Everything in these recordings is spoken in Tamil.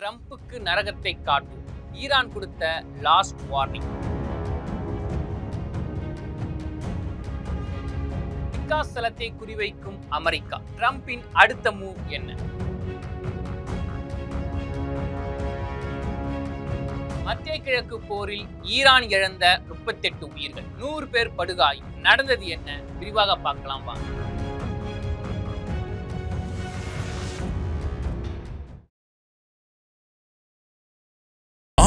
ட்ரம்புக்கு நரகத்தை காட்டும் ஈரான் கொடுத்த லாஸ்ட் வார்னிங். பிகாஸ் தளத்தை குறிவைக்கும் அமெரிக்கா. ட்ரம்பின் அடுத்த மூவ் என்ன? மத்திய கிழக்கு போரில் ஈரான் இழந்த 38 உயிர்கள், 100 பேர் படுகாயம். நடந்தது என்ன? விரிவாக பார்க்கலாம் வாங்க.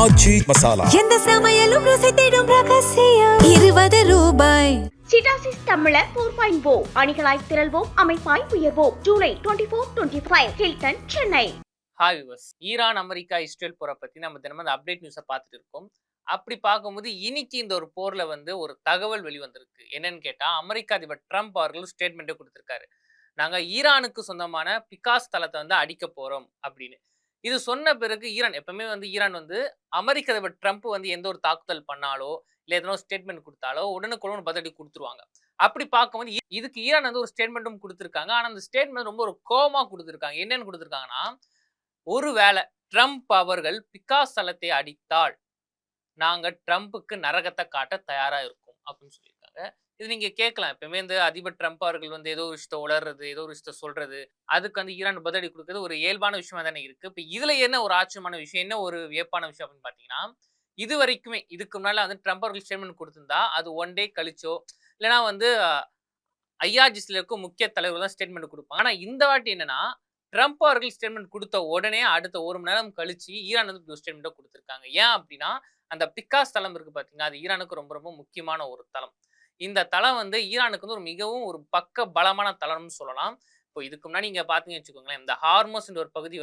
ஆச்சி மசாலா. எந்த சமையலும் ருசி தேடும் ரகசியம். 20 ரூபாய். சிட்டாசிஸ் தமிழர் 4.0 அணிகளாய் திரள்வோம், அமைப்பாய் உயர்வோம். ஜூலை 24-25 Hilton, Chennai. Hi viewers, Iran America Israel போரை பத்தி நம்ம தினமும் அந்த அப்டேட் நியூஸை பார்த்துட்டு இருக்கோம். அப்படி பார்க்கும்போது இன்னைக்கு இந்த ஒரு போர்ல ஒரு தகவல் வெளிவந்திருக்கு. என்னன்னு கேட்டா, அமெரிக்க அதிபர் ட்ரம்ப் அவர்கள் ஸ்டேட்மெண்ட்டே கொடுத்திருக்காரு. நாங்க ஈரானுக்கு சொந்தமான பிகாஸ் தளத்தை அடிக்க போறோம் அப்படின்னு. இது சொன்ன பிறகு ஈரான் எப்பவுமே ஈரான் அமெரிக்க அதிபர் ட்ரம்ப் எந்த ஒரு தாக்குதல் பண்ணாலோ இல்ல எதனா ஸ்டேட்மெண்ட் கொடுத்தாலோ உடனுக்குடன் பதிலடி கொடுத்துருவாங்க. அப்படி பார்க்கும்போது இதுக்கு ஈரான் ஒரு ஸ்டேட்மெண்ட்டும் கொடுத்துருக்காங்க. ஆனா அந்த ஸ்டேட்மெண்ட் ரொம்ப ஒரு கோவமா கொடுத்துருக்காங்க. என்னன்னு கொடுத்துருக்காங்கன்னா, ஒருவேளை ட்ரம்ப் அவர்கள் பிகாஸ் தளத்தை அடித்தால் நாங்க ட்ரம்புக்கு நரகத்தை காட்ட தயாரா இருக்கும் அப்படின்னு சொல்லியிருக்காங்க. இது நீங்க கேட்கலாம், எப்பவுமே அதிபர் ட்ரம்ப் அவர்கள் ஏதோ ஒரு விஷயத்த உளறது, ஏதோ ஒரு விஷயத்த சொல்றது, அதுக்கு ஈரான் பதிலடி கொடுக்கறது ஒரு இயல்பான விஷயமா தானே இருக்கு. இப்ப இதுல என்ன ஒரு ஆச்சரியமான விஷயம், என்ன ஒரு வியப்பான விஷயம் அப்படின்னு பாத்தீங்கன்னா, இது வரைக்குமே இதுக்கு முன்னால ட்ரம்ப் அவர்கள் ஸ்டேட்மெண்ட் கொடுத்திருந்தா அது ஒன் டே கழிச்சோ இல்லைன்னா ஐஆர்ஜிசில இருக்கும் முக்கிய தலைவர்கள் தான் ஸ்டேட்மெண்ட் கொடுப்பாங்க. ஆனா இந்த வாட்டி என்னன்னா, ட்ரம்ப் அவர்கள் ஸ்டேட்மெண்ட் கொடுத்த உடனே அடுத்த 1 மணி நேரம் கழிச்சு ஈரான் ஸ்டேட்மெண்ட்டை கொடுத்திருக்காங்க. ஏன் அப்படின்னா, அந்த பிகாஸ் தளம் இருக்கு பாத்தீங்கன்னா, அது ஈரானுக்கு ரொம்ப ரொம்ப முக்கியமான ஒரு தளம். இந்த தளம் ஈரானுக்கு ஒரு மிகவும் ஒரு பக்க பலமான தளம்னு சொல்லலாம். இப்போ இதுக்கு முன்னாடி நீங்க பாத்தீங்கன்னு வச்சுக்கோங்களேன், இந்த ஹார்மோஸ் ஒரு பகுதி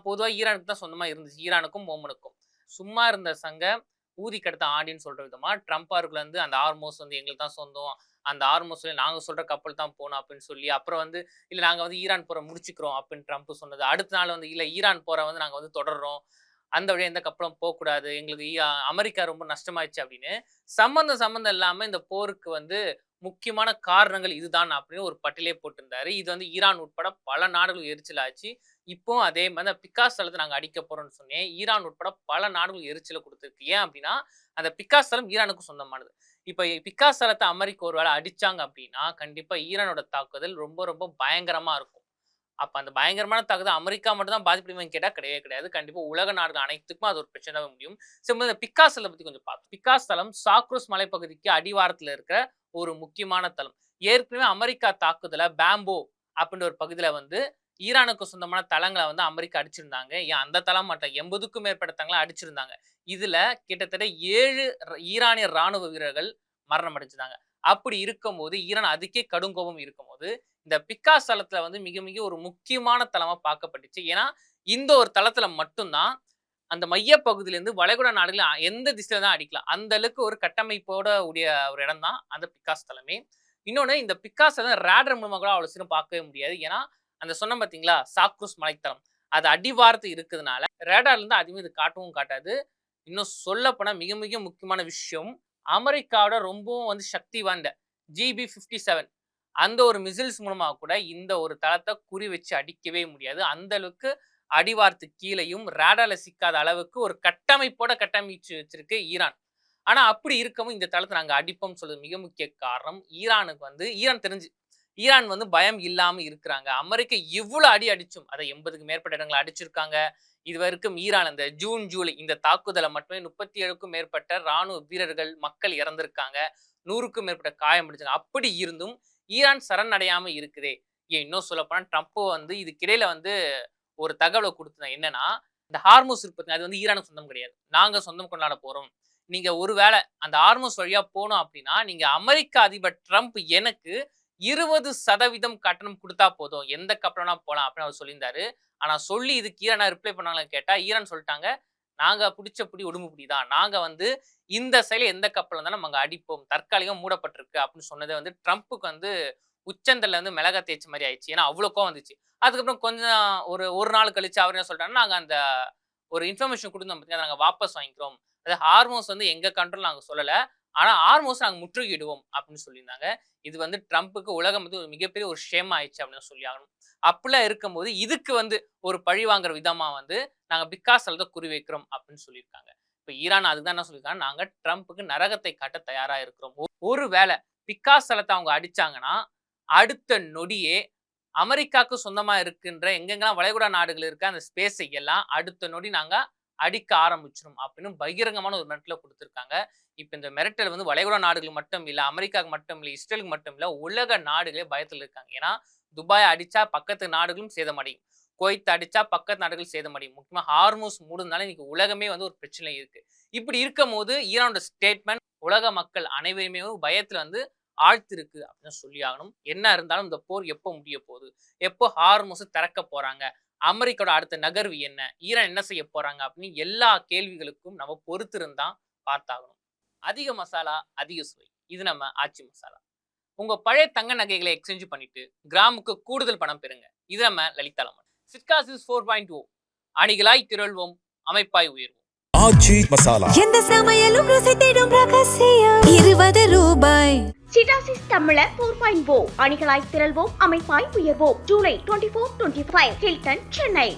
பொதுவா ஈரானுக்கு தான் சொந்தமா இருந்துச்சு. ஈரானுக்கும் ஓமனுக்கும் சும்மா இருந்த சங்க ஊதி கடத்த ஆடின்னு சொல்ற விதமா ட்ரம்ப் அவர்கள் அந்த ஹார்மோஸ் எங்களுக்கு தான் சொந்தம், அந்த ஹார்மோஸ்ல நாங்க சொல்ற கப்பல் தான் போகணும் அப்படின்னு சொல்லி, அப்புறம் இல்ல நாங்க ஈரான் போற முடிச்சுக்கிறோம் அப்படின்னு ட்ரம்ப் சொன்னது. அடுத்த நாள் இல்ல ஈரான் போற நாங்க தொடர்றோம், அந்த வழியா எந்த கப்பலும் போகக்கூடாது, எங்களுக்கு அமெரிக்கா ரொம்ப நஷ்டமாயிடுச்சு அப்படின்னு சம்பந்தம் இல்லாம இந்த போருக்கு முக்கியமான காரணங்கள் இதுதான் அப்படின்னு ஒரு பட்டியலே போட்டிருந்தாரு. இது ஈரான் உட்பட பல நாடுகள் எரிச்சல் ஆச்சு. இப்போ அதே மாதிரி பிகாஸ் தளத்தை நாங்க அடிக்க போறோம்னு சொன்னேன். ஈரான் உட்பட பல நாடுகள் எரிச்சலை கொடுத்துருக்கு. ஏன் அப்படின்னா, அந்த பிகாஸ் தளம் ஈரானுக்கு சொந்தமானது. இப்ப பிகாஸ் தளத்தை அமெரிக்கா ஒரு வேளை அடிச்சாங்க அப்படின்னா கண்டிப்பா ஈரானோட தாக்குதல் ரொம்ப ரொம்ப பயங்கரமா இருக்கும். அப்ப அந்த பயங்கரமான தாக்குதல் அமெரிக்கா மட்டும் தான் பாதிப்படையுமான்னு கேட்டா கிடையவே கிடையாது. கண்டிப்பா உலக நாடுகள் அனைத்துக்கும் அது ஒரு பிரச்சனையாக முடியும். இந்த பிகாஸ் தளத்தை பத்தி கொஞ்சம் பார்த்தோம். பிகாஸ் தளம் சாக்ரோஸ் மலைப்பகுதிக்கு அடிவாரத்துல இருக்கிற ஒரு முக்கியமான தளம். ஏற்கனவே அமெரிக்கா தாக்குதல பேம்போ அப்படின்ற ஒரு பகுதியில ஈரானுக்கு சொந்தமான தளங்களை அமெரிக்கா அடிச்சிருந்தாங்க. ஏன் அந்த தளம் மட்டும் 80க்கும் மேற்பட்ட தளங்களை அடிச்சிருந்தாங்க. இதுல கிட்டத்தட்ட 7 ஈரானிய ராணுவ வீரர்கள் மரணம் அடைஞ்சிருந்தாங்க. அப்படி இருக்கும்போது ஈரான் அதுக்கே கடும் கோபம் இருக்கும்போது இந்த பிகாஸ் தளத்துல மிக மிக ஒரு முக்கியமான தளமா பார்க்கப்பட்டுச்சு. ஏன்னா இந்த ஒரு தளத்துல மட்டும்தான் அந்த மைய பகுதியிலிருந்து வளைகுடா நாடுகள் எந்த திசையில தான் அடிக்கலாம், அந்த அளவுக்கு ஒரு கட்டமைப்போட உடைய ஒரு இடம் தான் அந்த பிகாஸ் தளமே. இன்னொன்னு, இந்த பிகாஸ் ரேடர் மூலமா கூட அவ்வளவு சீக்கிரம் பார்க்கவே முடியாது. ஏன்னா அந்த சொன்ன பாத்தீங்களா சாக்ரூஸ் மலைத்தளம், அது அடிவாரத்து இருக்கிறதுனால ரேடார்ல இருந்து அதுவுமே இது காட்டவும் காட்டாது. இன்னும் சொல்ல போனா மிக மிக முக்கியமான விஷயம், அமெரிக்காவோட ரொம்பவும் சக்தி வாய்ந்த GB-57 அந்த ஒரு மிசில்ஸ் மூலமா கூட இந்த ஒரு தளத்தை குறி வச்சு அடிக்கவே முடியாது. அந்த அளவுக்கு அடிவாரத்து கீழையும் ரேடார்ல சிக்காத அளவுக்கு ஒரு கட்டமைப்போட கட்டமைச்சு வச்சிருக்கு ஈரான். ஆனா அப்படி இருக்கவும் இந்த தளத்தை நாங்க அடிப்போம் சொல்றது மிக முக்கிய காரணம், ஈரானுக்கு ஈரான் தெரிஞ்சு ஈரான் பயம் இல்லாம இருக்கிறாங்க. அமெரிக்கா இவ்வளவு அடி அடிச்சும் அதை 80க்கு மேற்பட்ட இடங்களை அடிச்சிருக்காங்க. இது வரைக்கும் ஈரான் அந்த ஜூன் ஜூலை இந்த தாக்குதலை மட்டுமே 37க்கும் மேற்பட்ட ராணுவ வீரர்கள் மக்கள் இறந்திருக்காங்க, 100க்கும் மேற்பட்ட காயம் அடிச்சாங்க. அப்படி இருந்தும் ஈரான் சரணடையாம இருக்குதே. ஏன் இன்னும் சொல்ல போனா ட்ரம்ப் இதுக்கிடையில ஒரு தகவலை கொடுத்தது என்னன்னா, இந்த ஹார்மோஸ் இருக்கு, அது ஈரானுக்கு சொந்தம் கிடையாது, நாங்க சொந்தம் கொண்டாட போறோம். நீங்க ஒருவேளை அந்த ஹார்மோஸ் வழியா போனோம் அப்படின்னா நீங்க அமெரிக்க அதிபர் ட்ரம்ப் எனக்கு 20% கட்டணம் கொடுத்தா போதும், எந்த கப்பலனா போலாம் அப்படின்னு அவர் சொல்லியிருந்தாரு. ஆனா சொல்லி இதுக்கு ஈரான் ரிப்ளை பண்ணாங்கன்னு கேட்டா ஈரான் சொல்லிட்டாங்க, நாங்க பிடிச்ச பிடி உடும்பு பிடி தான், நாங்க இந்த செயல எந்த கப்பல் இருந்தாலும் நாங்க அடிப்போம், தற்காலிகம் மூடப்பட்டிருக்கு அப்படின்னு சொன்னதை ட்ரம்ப்புக்கு உச்சந்தல்ல மிளகா தேய்ச்ச மாதிரி ஆயிடுச்சு. ஏன்னா அவ்வளோ கோவம் வந்துச்சு. அதுக்கப்புறம் கொஞ்சம் ஒரு நாள் கழிச்சு அவர் என்ன சொல்லிட்டாங்கன்னா, நாங்க அந்த ஒரு இன்ஃபர்மேஷன் கொடுத்தோம் பார்த்தீங்கன்னா நாங்க வாபஸ் வாங்கிக்கிறோம், அது ஹார்மோஸ் எங்க கண்ட்ரோல் நாங்க சொல்லல, ஆனா ஹார்மோஸ் நாங்க முற்றுகையிடுவோம் அப்படின்னு சொல்லியிருந்தாங்க. இது வந்து ட்ரம்ப்புக்கு உலகம் வந்து ஒரு மிகப்பெரிய ஒரு ஷேம் ஆயிடுச்சு அப்படின்னு சொல்லி ஆகணும். அப்படிலாம் இருக்கும்போது இதுக்கு வந்து ஒரு பழி வாங்குற விதமா வந்து நாங்க பிக்காஸ் தான் குறி வைக்கிறோம் அப்படின்னு சொல்லியிருக்காங்க. இப்ப ஈரான் அதுதான் என்ன சொல்லியிருக்காங்க, நாங்க ட்ரம்ப்புக்கு நரகத்தை காட்ட தயாரா இருக்கிறோம். ஒருவேளை பிக்காஸ் தளத்தை அவங்க அடிச்சாங்கன்னா அடுத்த நொடியே அமெரிக்காவுக்கு சொந்தமா இருக்கின்ற எங்கெங்கெல்லாம் வளைகுடா நாடுகள் இருக்க அந்த ஸ்பேஸை எல்லாம் அடுத்த நொடி நாங்க அடிக்க ஆரம்பிச்சிரும் அப்படின்னு பகிரங்கமான ஒரு மிரட்டல கொடுத்திருக்காங்க. இப்ப இந்த மிரட்டல் வந்து வளைகுடா நாடுகள் மட்டும் இல்ல, அமெரிக்காவுக்கு மட்டும் இல்ல, இஸ்ரேலுக்கு மட்டும் இல்ல, உலக நாடுகளே பயத்துல இருக்காங்க. ஏன்னா துபாய் அடிச்சா பக்கத்து நாடுகளும் சேதமடையும். குவைத் அடிச்சா பக்கத்து நாடுகள் சேதமடையும். முக்கியமா ஹார்மூஸ் மூடுனால இன்னைக்கு உலகமே வந்து ஒரு பிரச்சனை இருக்கு. இப்படி இருக்கும்போது ஈரானோட ஸ்டேட்மெண்ட் உலக மக்கள் அனைவருமே பயத்துல வந்து ஆழ்த்திருக்கு அப்படின்னு சொல்லி ஆகணும். என்ன இருந்தாலும் இந்த போர் எப்போ முடிய போகுது, எப்போ ஹார்மூஸ் திறக்க போறாங்க, அமெரிக்காவோட அடுத்த நகர்வு என்ன, ஈரான் என்ன செய்ய போறாங்க அப்படின்னு எல்லா கேள்விகளுக்கும் நம்ம பொறுத்திருந்தா பார்த்தாகணும். அதிக மசாலா அதிக சுவை, இது நம்ம ஆச்சி மசாலா. உங்க பழைய தங்க நகைகளை எக்ஸ்சேஞ்ச் பண்ணிட்டு கிராமுக்கு கூடுதல் பணம் பெறுங்க. இது நம்ம லலிதாலமன். சிட்காசிஸ் 4.0 அணிகளாய் திரள்வோம், அமைப்பாய் உயர்வோம். ஆச்சி மசாலா எந்த சமையலும் ருசி தேடும் ரகசியம் 20 ரூபாய். சிட்டாசிஸ் தமிழர் 4.0 அணிகளாய் திரள்வோம் அமைப்பாய் உயர்வோம். ஜூலை 24-25 ஹில்டன், சென்னை.